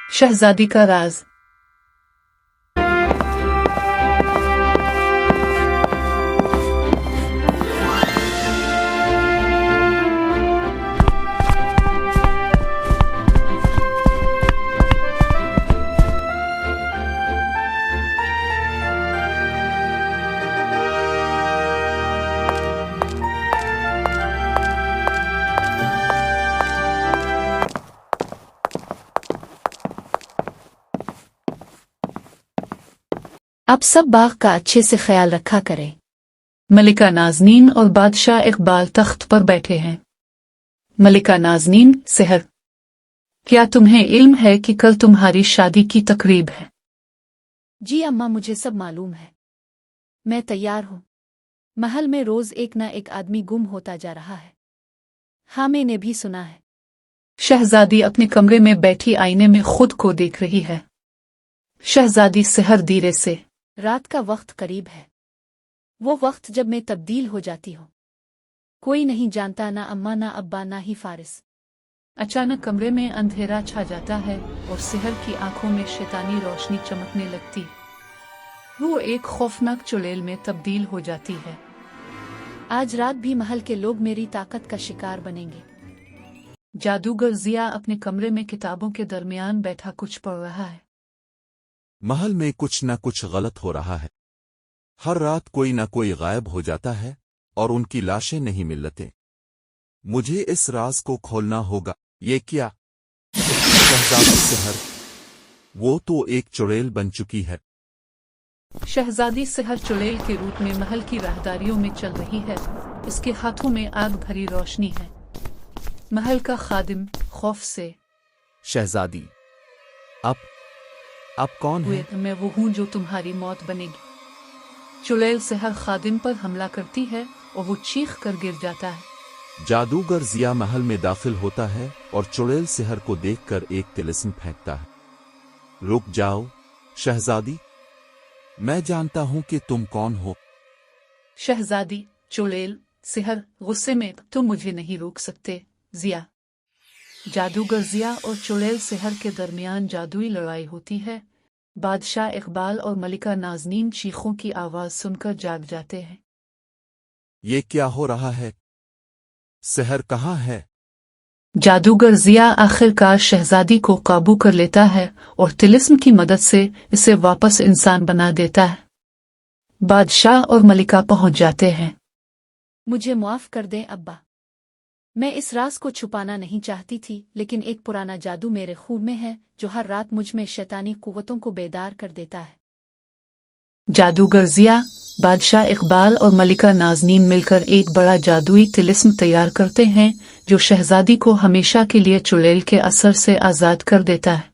शहजादी का राज। अब सब बाग का अच्छे से ख्याल रखा करें। मलिका नाज़नीन और बादशाह इकबाल तख्त पर बैठे हैं। मलिका नाज़नीन, सेहर, क्या तुम्हें इल्म है कि कल तुम्हारी शादी की तकरीब है? जी अम्मा, मुझे सब मालूम है। मैं तैयार हूँ। महल में रोज एक न एक आदमी गुम होता जा रहा है। हाँ, मैंने भी सुना है। शहजादी अपने कमरे में बैठी आईने में खुद को देख रही है। शहजादी सेहर धीरे से, रात का वक्त करीब है, वो वक्त जब मैं तब्दील हो जाती हूँ। कोई नहीं जानता, ना अम्मा, ना अब्बा, ना ही फारिस। अचानक कमरे में अंधेरा छा जाता है और सेहर की आंखों में शैतानी रोशनी चमकने लगती। वो एक खौफनाक चुड़ैल में तब्दील हो जाती है। आज रात भी महल के लोग मेरी ताकत का शिकार बनेंगे। जादूगर जिया अपने कमरे में किताबों के दरमियान बैठा कुछ पढ़ रहा है। महल में कुछ न कुछ गलत हो रहा है। हर रात कोई न कोई गायब हो जाता है और उनकी लाशें नहीं मिलते। मुझे इस राज को खोलना होगा। ये क्या? शहजादी सेहर, वो तो एक चुड़ैल बन चुकी है। शहजादी सेहर चुड़ैल के रूप में महल की राहदारियों में चल रही है। इसके हाथों में आग भरी रोशनी है। महल का खादिम खौफ से, शहजादी, अब कौन है? मैं वो हूँ जो तुम्हारी मौत बनेगी। चुड़ैल सेहर खादिम पर हमला करती है और वो चीख कर गिर जाता है। जादूगर जिया महल में दाखिल होता है और चुड़ैल सेहर को देखकर एक तिलिस्म फेंकता है। रुक जाओ शहजादी, मैं जानता हूं कि तुम कौन हो। शहजादी, चुड़ैल सेहर गुस्से में, तुम मुझे नहीं रोक सकते जिया। जादूगर जिया और चुड़ैल सेहर के दरमियान जादुई लड़ाई होती है। बादशाह इकबाल और मलिका नाज़नीन चीखों की आवाज सुनकर जाग जाते हैं। ये क्या हो रहा है? सेहर कहाँ है? जादूगर जिया आखिरकार शहजादी को काबू कर लेता है और तिलिस्म की मदद से इसे वापस इंसान बना देता है। बादशाह और मलिका पहुंच जाते हैं। मुझे माफ कर दें अब्बा, मैं इस राज को छुपाना नहीं चाहती थी, लेकिन एक पुराना जादू मेरे खून में है जो हर रात मुझ में शैतानी कुव्वतों को बेदार कर देता है। जादूगर जिया, बादशाह इकबाल और मलिका नाज़नीन मिलकर एक बड़ा जादुई तिलिस्म तैयार करते हैं जो शहजादी को हमेशा के लिए चुड़ैल के असर से आजाद कर देता है।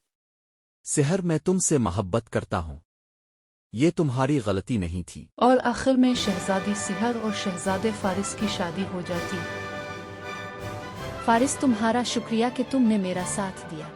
सेहर, मैं तुमसे मोहब्बत करता हूँ। ये तुम्हारी गलती नहीं थी। और आखिर में शहजादी सेहर और शहजादे फारिस की शादी हो जाती। फारिस, तुम्हारा शुक्रिया कि तुमने मेरा साथ दिया।